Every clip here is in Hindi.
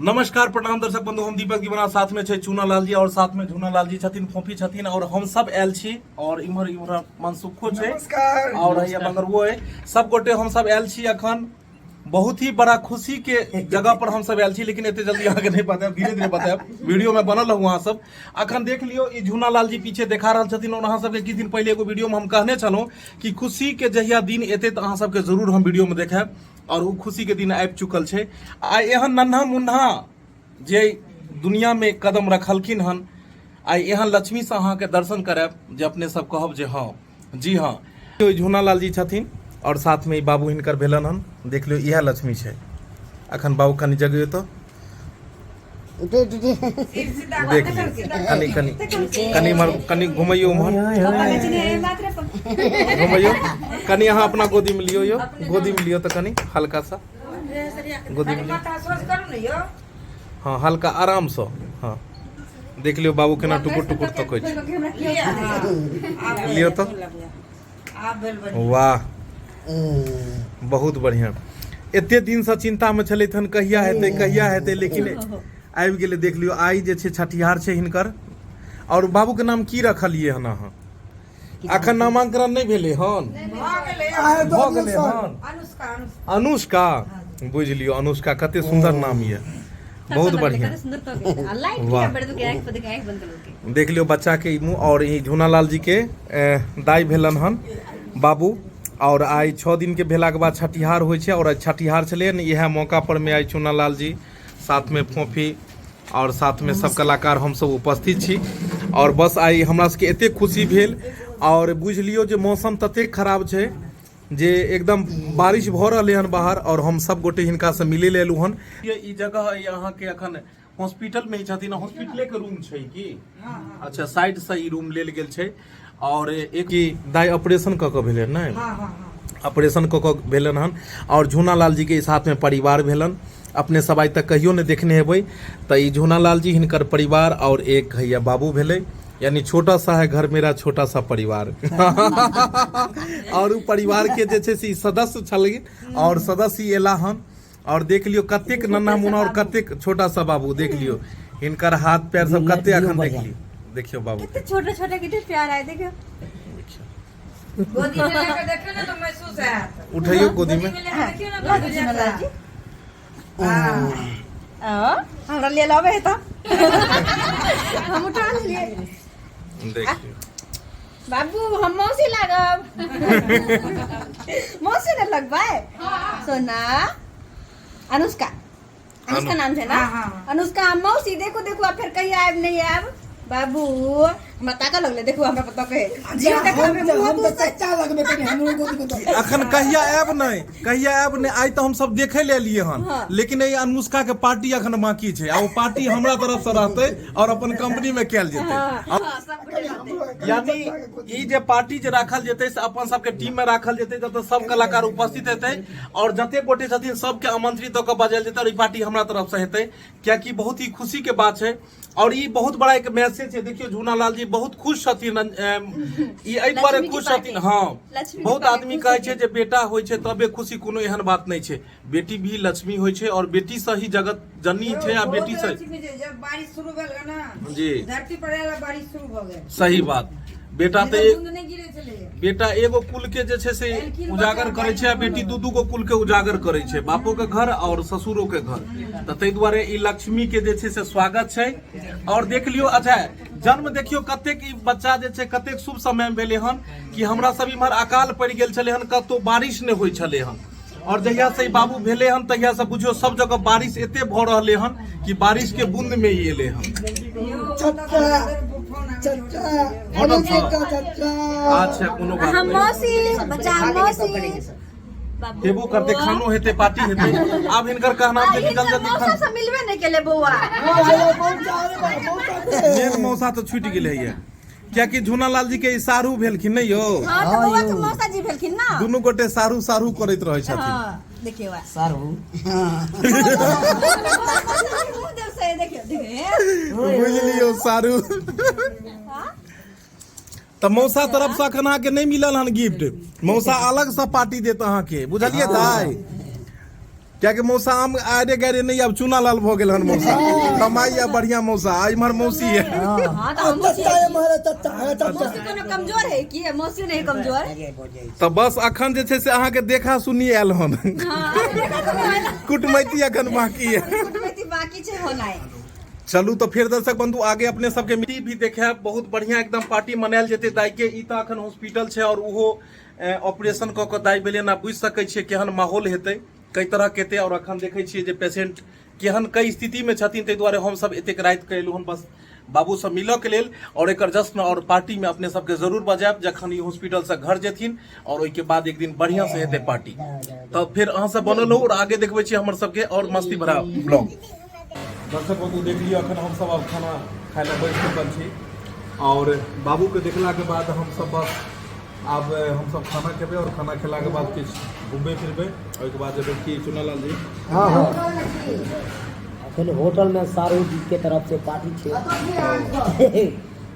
नमस्कार प्रणाम दर्शक बंधु, हम दीपक दीवाना, साथ में छे चूना लाल जी और साथ में झूना लाल जी छथिन, फोफी छथिन और हम सब आयल छी और इम्हर इम्हर मनसुखो छे और हैया बंगरवो है। सब गोटे हम सब आयल छी अखन बहुत ही बड़ा खुशी के जगह पर हम सब आयल छी, लेकिन एते जल्दी आगे नहीं बताएब, धीरे धीरे बताएब, वीडियो में बनल रहू। अहाँ सब अखन देख लियो, ई झूना लाल जी पीछे देखा रहल छथिन और अहाँ सबके किछ दिन पहले एगो वीडियो में हम कहने छलहुँ कि खुशी के जहिया दिन एते तऽ अहाँ सबके जरूर हम वीडियो में देखाएब और वो खुशी के दिन आबि चुकल छे। आइ एहन नन्हा मुन्हा जे दुनिया में कदम रखलखिन हन, आइ एहन लक्ष्मी से अहाँ के दर्शन करायब जे अपने सब कहब जे हाँ जी हाँ। झूना लाल जी छथिन और साथ में बाबू हिनकर भेलन हन, देख लियो इएह लक्ष्मी छै। अखन बाबू कनी जगह तो देख कनी कनी कनी मर कनी घुमैयो उम्हर घुमैयो कनी, अहाँ अपना गोदी में लियो, यो गोदी में लियो तो कनी हल्का सा गोदी में लियो, हाँ हल्का आराम से। हाँ देख लियो बाबू केना टुकुर टुकुर तकै छै, लियो तो वाह बहुत बढ़िया। एते दिन से चिंता में छलै हन कहिया हेतै, लेकिन आबि गेलै। देख लियो आइ जे छै छठिहार छै हिनकर। और बाबू के नाम की रखलियै हन अहाँ? अखन नामांकन नहीं भेलै हन? भऽ गेलै हन। अनुष्का, बुझ लियो अनुष्का, कते सुंदर नाम ये, बहुत बढ़िया। देख लियो बच्चा के मुँह। और ई झूना लाल जी के दाई भेलन हन बाबू। और आई 6 दिन के भेला के बाद छठिहार होइ छै और छठिहार छलै ने, इएह मौका पर में आई चूना लाल जी साथ में फोफी और साथ में सब कलाकार हम सब उपस्थित छी। और बस आई हमरा सबके एते खुशी भेल। और बुझ लियो जे मौसम तते खराब छै जे एकदम बारिश भ रहलै हन बाहर, और हम सब गोटे हिनका से मिले लेलू हन। ये ई जगह है यहाँ के अखन हॉस्पिटल में ही छथिन, हॉस्पिटले के रूम छै की? अच्छा, साइड से ई रूम लेल गेल छै। और एक दाई ऑपरेशन क के भेलै नै, ऑपरेशन क के भेलन हन। और झूना लाल जी के साथ में परिवार भेलन, अपने सब आज तक कहियो ने देखने हेबै। तो ई झूना लाल जी हिनकर परिवार और एक हैया बाबू भेलै, यानी छोटा सा है घर मेरा छोटा सा परिवार। और उ परिवार के जे छै से सदस्य छलखिन और सदस्य एला हन। और देख लियो कतेक नन्हा मुन्ना और कतेक छोटा सा बाबू, देख लियो हिनकर हाथ पैर सब कते अखन देख लियो, देखियो बाबू कितने छोटे छोटे कितने प्यार आए, देखियो गोदी में लेकर देखियो ना तो महसूस है। उठाइयो गोदी में, देखियो ना गोदी में। हमरा ले लावे त हम उठा लिए। देखियो बाबू हम मौसी लागब। मौसी ने लगबे सोना। अनुष्का, अनुष्का नाम है ना? अनुष्का हम मौसी। देखो देखो आप फिर कहीं आब नहीं आब बाबू, हमरा ताका लगले, देखो हमरा पता कहे जी देखो हम तो सच्चा लगबे कनी हमरो गोदी को। अखन कहिया आब नहीं, कहिया आब नहीं। आई तो हम सब देखे ले लिए हन, लेकिन ये अनुष्का के पार्टी अखन बाकी छै। आ वो पार्टी हमरा तरफ से रहते और अपन कंपनी में कैल जेतै। यानी ई जे पार्टी जे राखल जेतै से अपन सबके टीम में राखल जेतै, जतऽ सब कलाकार उपस्थित हेतै और जते गोटे छथिन सबके आमंत्रित क के बजायल जेतै। और ई पार्टी हमरा तरफ से हेतै, कियाकि बहुत ही खुशी के बात छै। और ई बहुत बड़ा एक मैसेज है। देखियो झूना लाल जी बहुत खुश छथिन, ई एहि दुआरे खुश छथिन। हाँ, बहुत आदमी कहे छै जे बेटा होय छै तबे खुशी, कोनो एहन बात नहीं छै। बेटी भी लक्ष्मी होय छै और बेटी से ही जगत जननी छै। आ बेटी से जब बारिश शुरू भेल ना जी धरती पर एला बारिश शुरू भ गेल। सही बात। बेटा तो नहीं गिरे चले, बेटा एगो कुल के जे छै से उजागर करे छै, बेटी दू गो कुल के उजागर करे छै, बापो के घर और ससुरो के घर। तो तै दुआरे ई लक्ष्मी के जे छै से स्वागत छै। और देख लियो, अच्छा जन्म देखियो कतेक ई बच्चा जे छै कतेक शुभ समय में भेले हन कि हमरा सब इम्हर अकाल पड़ गेल छले हन, कतो बारिश ने होय छले हन। और जहिया से बाबू भेले हन तहिया से बुझियो सब जगह बारिश एते भ रहले हन कि बारिश के बूंद में ही एले हन। अच्छा कोनो बात हम मौसी बच्चा, हम मौसी हेबो करते, खानो हेते, पार्टी हेते। अब हिनकर कहना छै कि जल्दी मौसा से मिलबे नहीं केले बौआ। मेन मौसा तो छूट गेले है, क्या कि झूना लाल जी के सारू भेलखिन नहीं यो? हां तो बौआ तो मौसा जी भेलखिन ना, दुनु गोटे सारू सारू करैत रहै छथिन। हां देखियो सारू देखियो देखियो बुझलियो सारू। तो मौसा तरफ से अखन अहाँके नहीं मिलल हन गिफ्ट, मौसा अलग से पार्टी देत अहाँके, बुझलिए दाई? क्या के मौसा आम आरे गरे नहीं अब चूना लाल भ गेल हन मौसा कमाई या बढ़िया मौसा आ इमहर मौसी है हाँ तो हम मौसी कोनो कमजोर है कि मौसी नहीं कमजोर तो बस अखन जे छै से अहाँ के देखा सुनी आयल हन हाँ देखा तो मैं कुटमैती अखन बाकी है कुटमैती बाकी छै होना है। चलू तो फिर दर्शक बंधु आगे अपने सबके मिट्टी भी देखे बहुत बढ़िया एकदम पार्टी मनायल जेते दाई के ई त अखन हॉस्पिटल छै और उहो ऑपरेशन क के दाई भेलै ना बुझ सकै छियै केहन माहौल हेतै कई तरह के हेतै और अखन देखै छियै जे पेशेंट केहन कई स्थिति में छथिन ताहि दुआरे हम सब एतेक राति के एलहुँ हन बस बाबू सब मिलऽ के लेल और एकर जश्न और पार्टी में अपने सबके जरूर बजायब जखन ई हॉस्पिटल से घर जेथिन और ओइके बाद एक दिन बढ़िया से हेतै पार्टी तब फिर अहाँ सब बनल रहू और आगे देखबै छी हमर सबके और मस्ती भरा ब्लॉग। दर्शक बंधु देख लियो अखन हम सब अब खाना खाय ले बैठ चुकल छी और बाबू के देखला के बाद हम सब बस अब हम सब खाना खेबै और खाना खेला के बाद किछ घूमबे फिरबै और के बाद जेबै की चुनालाल जी। हाँ हाँ अखन होटल में सारू जी के तरफ से पार्टी छे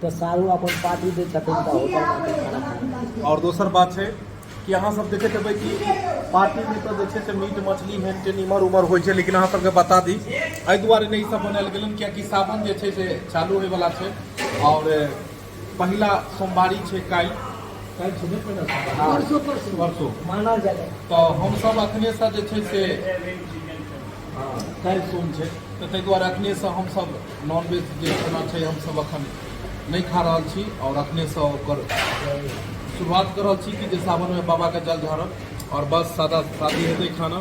तो सारू अपन पार्टी दे छथिन तो होटल में खाना खाए। और दोसर बात छै कि अहाँ सब देखैत हेबै कि पार्टी में तो जे छै से मीट मछली हेन टेन इमहर उमहर होइ छै लेकिन अहाँ सबके बता दी एहि दुआरे नहि सब बनायल गेलन कियाकि सावन जे छै से चालू होय वाला छै और पहिला सोमवारी छै काल्हि छै ने पहिला परसों मानल जाए तो हम सब अखने से जे छै से काल्हि सोम छै तो ताहि दुआरे अखने से हम सब नॉनवेज जे खाना छै हम सब अखन नहीं खा रहल छी और अखने से ओकर शुरुआत कर रहल छी कि जे सावन में बाबा के जल ढारब और बस सादा शादी हेतै खाना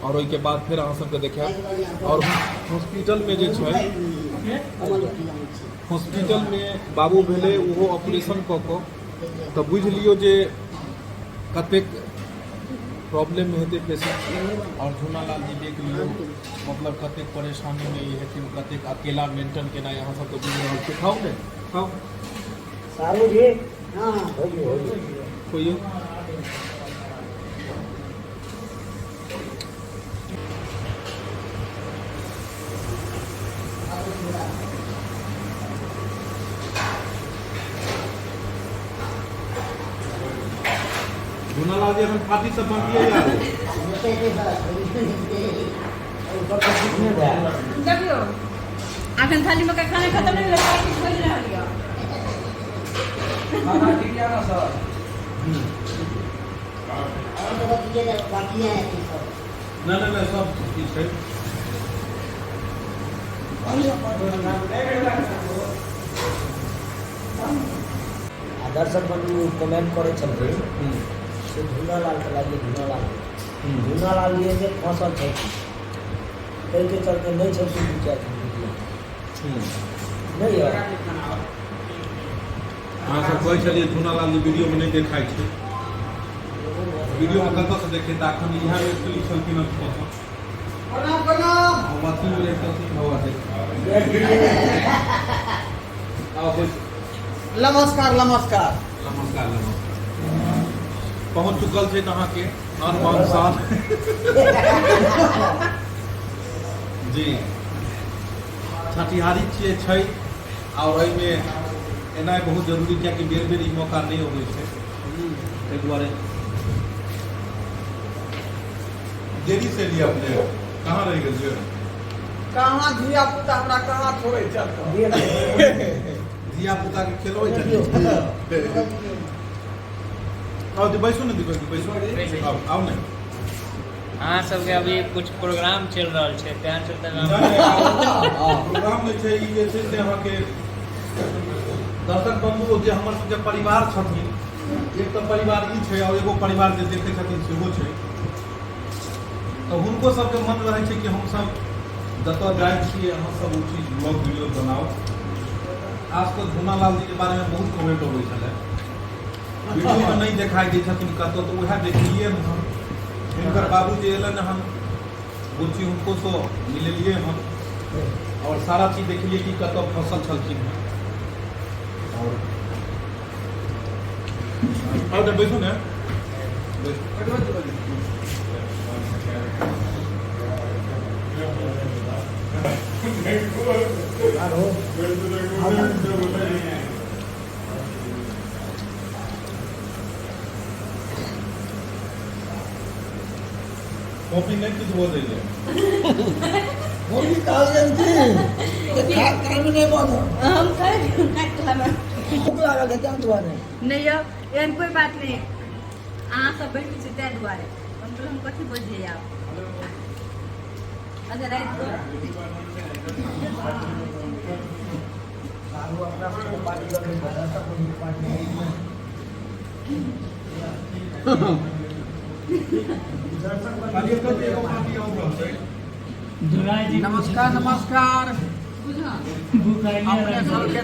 और ओइके बाद फिर अहाँ सबके देखायब और हॉस्पिटल में जे छै हॉस्पिटल में बाबू भेलै ओहो ऑपरेशन कऽ कऽ तो बुझ लियो जे कतेक प्रॉब्लम में हेतै पेशेंट और झूनालाल जी देख लियो मतलब कतेक परेशानी में ई हेथिन कतेक अकेला मेंटेन केना अहाँ सब तो बुझ रहल छी। खाओ ने खाओ सारू जी हाँ होइए कोई झूनालाल जी अखन पार्टी सब बाकी है देखियो अखन थाली में का खाना खत्म नहीं भेल पार्टी खोज रहल यऽ ना सब ठीक है दर्शक बंधु कमेंट करे छथिन से झूनालाल के लागे झूनालाल ये जे फसल छै ताहि के चलते नहीं छथिन दू चारि दिन नहीं है अहाँ सब कहै छलियै झूनालाल जी वीडियो में नहीं देखाइ छै वीडियो में कतऽ से देखे तऽ अखन इएह एक्चुअली छलखिन हम अथी में रहथिन हवा दे आओ बैठ नमस्कार नमस्कार नमस्कार पहुँच चुकल छै अहाँ के अनुमान साल जी छठिहारी छियै छै और एहिमे एनाइ बहुत जरूरी कियाकि बेर बेर ई मौका नहीं अबै छै ताहि दुआरे देरी से लिया अपने कहाँ रह गेल कहाँ धिया पुता हमरा कहाँ छोड़े चलता धिया पुता के खेलबै छै आओ बैसू ने दीपक बैसू आओ ने अहाँ सबके अभी कुछ प्रोग्राम चल रहल छै तें चलते प्रोग्राम में छै ई जे छै से अहाँके दर्शक बंधु जे हमर सबके परिवार छथिन एक तो परिवार ई छै और एगो परिवार जे देखै छथिन सेहो छै तो हुनको सबके मन रहै छै कि हम सब जतऽ जाइ छियै अहाँ सब ओ चीज ब्लॉग वीडियो बनाओ आज तो झूनालाल जी के बारे में बहुत कमेंट अबै छलै वीडियो में नहीं दिखाई दै छथिन कतौ तो वएह देखलिए हम हिनकर बाबू जे एलन हम बुच्ची हुनको सो मिलेलिए हम और सारा चीज देखलिए कि कतौ फसल छलखिन और बैठू ने कॉपी नहीं कुछ हो रही है होली काल थी खा में नहीं बनो हम खाए काटला में भूख लागल है क्या तुम्हारे नहीं यो एहन कोई बात नहीं अहाँ सब बैठ के तै दुआरे हम कथी बजिए आप अच्छा रात को सारू अपना पार्टी करके बता था कोई पार्टी नमस्कार नमस्कार अपने सबके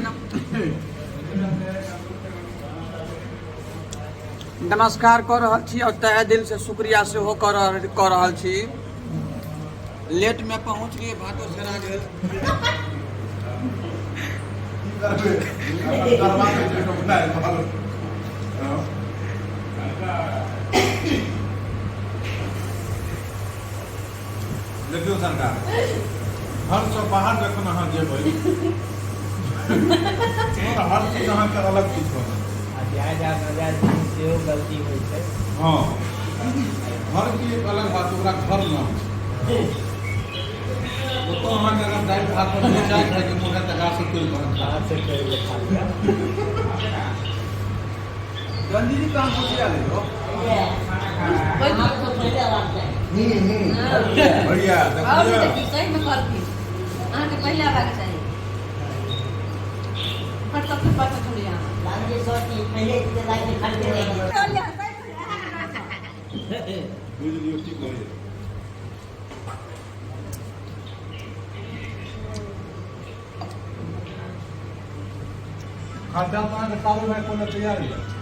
नमस्कार कर रहल छी और तहे दिल से शुक्रिया सेहो कर रहल छी लेट में पहुंच लिए भाटो सरा गेल देखियो सरकार हर सब बाहर जखन अहाँ जेबै हर चीज अहाँके अलग चीज बनत सेहो गलती होइ छै हाँ घर की एक अलग बात ओकरा घर न तो अहाँके अगर दालि भात पर चाय खाइके मोन है तऽ गाछ से तोड़ि गंदी जी काम पूछिया ले लो बढ़िया और देखिए देखी सही में करती अहाँ के पहले आवाज चाहिए पर सबसे पाछा थोड़ी आना बुझ लियो ठीक है खाद्यान्न अहाँके सारू भाई कोनो तैयार है